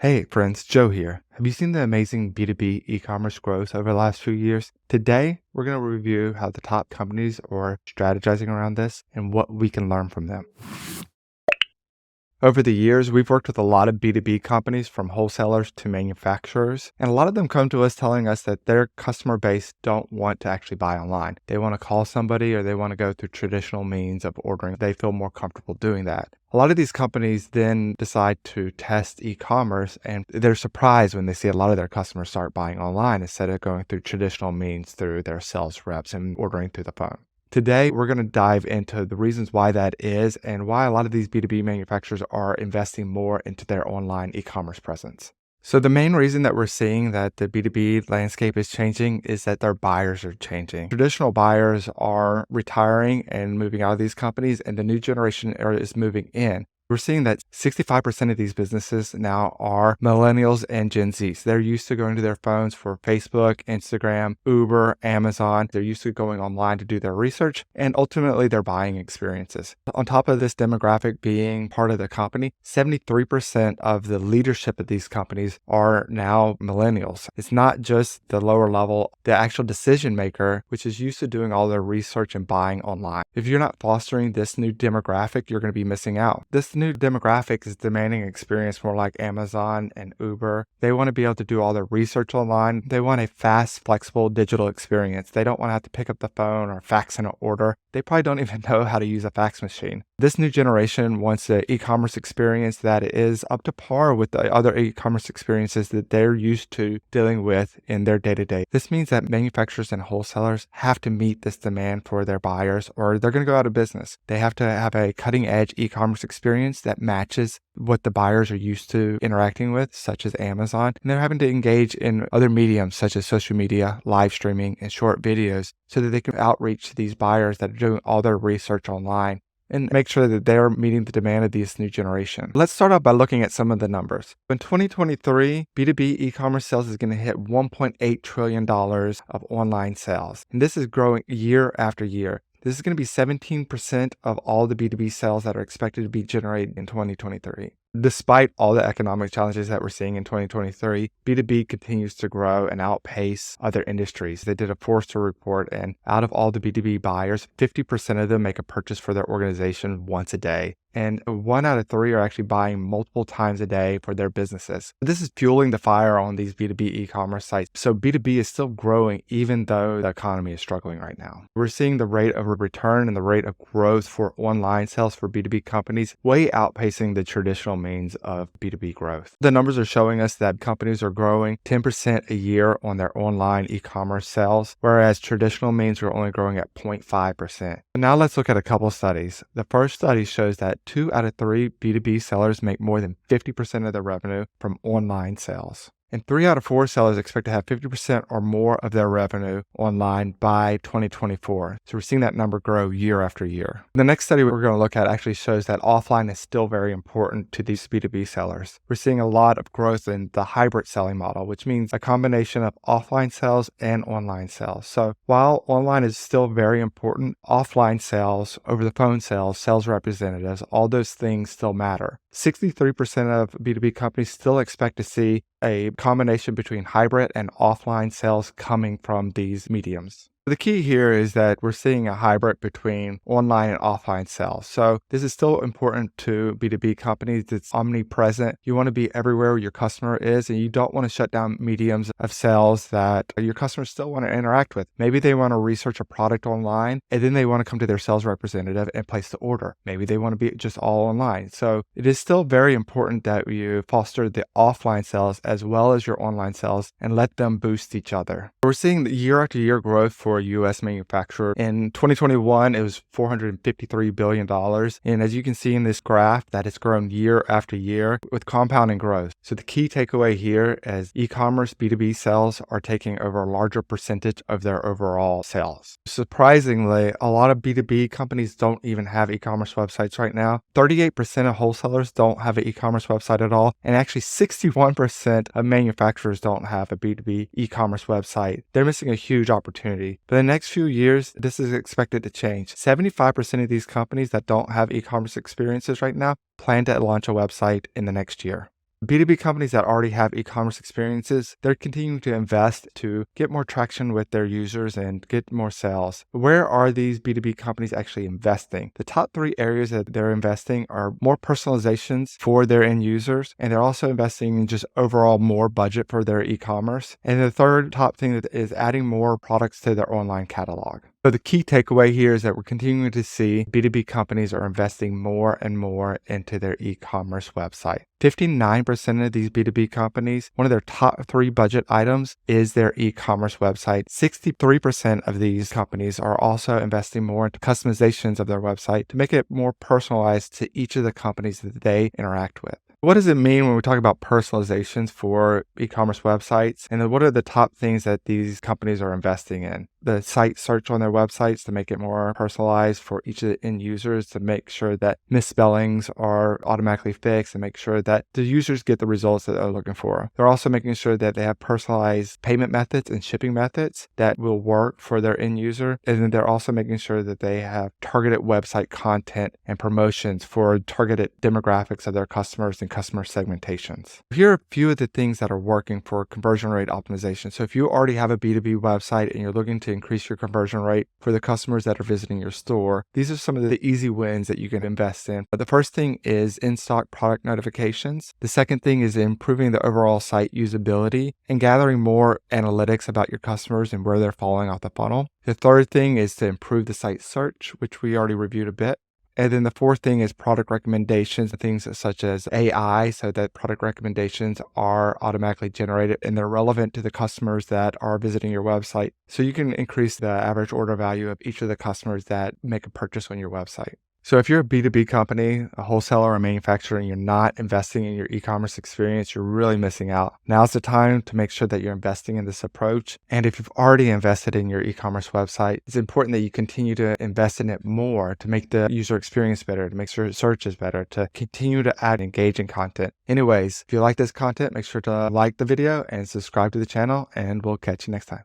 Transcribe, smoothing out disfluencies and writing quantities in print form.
Hey friends, Joe here. Have you seen the amazing B2B e-commerce growth over the last few years? Today, we're going to review how the top companies are strategizing around this and what we can learn from them. Over the years, we've worked with a lot of B2B companies from wholesalers to manufacturers, and a lot of them come to us telling us that their customer base don't want to actually buy online. They want to call somebody or they want to go through traditional means of ordering. They feel more comfortable doing that. A lot of these companies then decide to test e-commerce, and they're surprised when they see a lot of their customers start buying online instead of going through traditional means through their sales reps and ordering through the phone. Today, we're going to dive into the reasons why that is and why a lot of these B2B manufacturers are investing more into their online e-commerce presence. So the main reason that we're seeing that the B2B landscape is changing is that their buyers are changing. Traditional buyers are retiring and moving out of these companies, and the new generation is moving in. We're seeing that 65% of these businesses now are Millennials and Gen Zs. They're used to going to their phones for Facebook, Instagram, Uber, Amazon. They're used to going online to do their research and ultimately their buying experiences. On top of this demographic being part of the company, 73% of the leadership of these companies are now Millennials. It's not just the lower level, the actual decision maker, which is used to doing all their research and buying online. If you're not fostering this new demographic, you're going to be missing out. This new demographic is demanding experience more like Amazon and Uber. They want to be able to do all their research online. They want a fast, flexible digital experience. They don't want to have to pick up the phone or fax in an order. They probably don't even know how to use a fax machine. This new generation wants an e-commerce experience that is up to par with the other e-commerce experiences that they're used to dealing with in their day-to-day. This means that manufacturers and wholesalers have to meet this demand for their buyers or they're going to go out of business. They have to have a cutting-edge e-commerce experience that matches what the buyers are used to interacting with, such as Amazon. And they're having to engage in other mediums such as social media, live streaming, and short videos so that they can outreach to these buyers that are doing all their research online and make sure that they're meeting the demand of this new generation. Let's start out by looking at some of the numbers. In 2023, B2B e-commerce sales is going to hit $1.8 trillion of online sales. And this is growing year after year. This is going to be 17% of all the B2B sales that are expected to be generated in 2023. Despite all the economic challenges that we're seeing in 2023, B2B continues to grow and outpace other industries. They did a Forrester report, and out of all the B2B buyers, 50% of them make a purchase for their organization once a day. And 1 out of 3 are actually buying multiple times a day for their businesses. This is fueling the fire on these B2B e-commerce sites. So B2B is still growing even though the economy is struggling right now. We're seeing the rate of return and the rate of growth for online sales for B2B companies way outpacing the traditional means of B2B growth. The numbers are showing us that companies are growing 10% a year on their online e-commerce sales, whereas traditional means are only growing at 0.5%. Now let's look at a couple studies. The first study shows that 2 out of 3 B2B sellers make more than 50% of their revenue from online sales. And 3 out of 4 sellers expect to have 50% or more of their revenue online by 2024. So we're seeing that number grow year after year. The next study we're going to look at actually shows that offline is still very important to these B2B sellers. We're seeing a lot of growth in the hybrid selling model, which means a combination of offline sales and online sales. So while online is still very important, offline sales, over the phone sales, sales representatives, all those things still matter. 63% of B2B companies still expect to see a combination between hybrid and offline sales coming from these mediums. The key here is that we're seeing a hybrid between online and offline sales. So this is still important to B2B companies. It's omnipresent. You want to be everywhere your customer is, and you don't want to shut down mediums of sales that your customers still want to interact with. Maybe they want to research a product online, and then they want to come to their sales representative and place the order. Maybe they want to be just all online. So it is still very important that you foster the offline sales as well as your online sales and let them boost each other. We're seeing the year after year growth for a U.S. manufacturer. In 2021, it was $453 billion. And as you can see in this graph, that it's grown year after year with compounding growth. So the key takeaway here is e-commerce B2B sales are taking over a larger percentage of their overall sales. Surprisingly, a lot of B2B companies don't even have e-commerce websites right now. 38% of wholesalers don't have an e-commerce website at all. And actually 61% of manufacturers don't have a B2B e-commerce website. They're missing a huge opportunity. But in the next few years, this is expected to change. 75% of these companies that don't have e-commerce experiences right now plan to launch a website in the next year. B2B companies that already have e-commerce experiences, they're continuing to invest to get more traction with their users and get more sales. Where are these B2B companies actually investing? The top 3 areas that they're investing are more personalizations for their end users, and they're also investing in just overall more budget for their e-commerce. And the third top thing is adding more products to their online catalog. So the key takeaway here is that we're continuing to see B2B companies are investing more and more into their e-commerce website. 59% of these B2B companies, one of their top 3 budget items is their e-commerce website. 63% of these companies are also investing more into customizations of their website to make it more personalized to each of the companies that they interact with. What does it mean when we talk about personalizations for e-commerce websites? And then what are the top things that these companies are investing in? The site search on their websites to make it more personalized for each of the end users, to make sure that misspellings are automatically fixed and make sure that the users get the results that they're looking for. They're also making sure that they have personalized payment methods and shipping methods that will work for their end user. And then they're also making sure that they have targeted website content and promotions for targeted demographics of their customers and customer segmentations. Here are a few of the things that are working for conversion rate optimization. So if you already have a B2B website and you're looking to increase your conversion rate for the customers that are visiting your store, these are some of the easy wins that you can invest in. But the first thing is in-stock product notifications. The second thing is improving the overall site usability and gathering more analytics about your customers and where they're falling off the funnel. The third thing is to improve the site search, which we already reviewed a bit. And then the fourth thing is product recommendations, things such as AI, so that product recommendations are automatically generated and they're relevant to the customers that are visiting your website. So you can increase the average order value of each of the customers that make a purchase on your website. So if you're a B2B company, a wholesaler or a manufacturer, and you're not investing in your e-commerce experience, you're really missing out. Now's the time to make sure that you're investing in this approach. And if you've already invested in your e-commerce website, it's important that you continue to invest in it more to make the user experience better, to make sure search is better, to continue to add engaging content. Anyways, if you like this content, make sure to like the video and subscribe to the channel, and we'll catch you next time.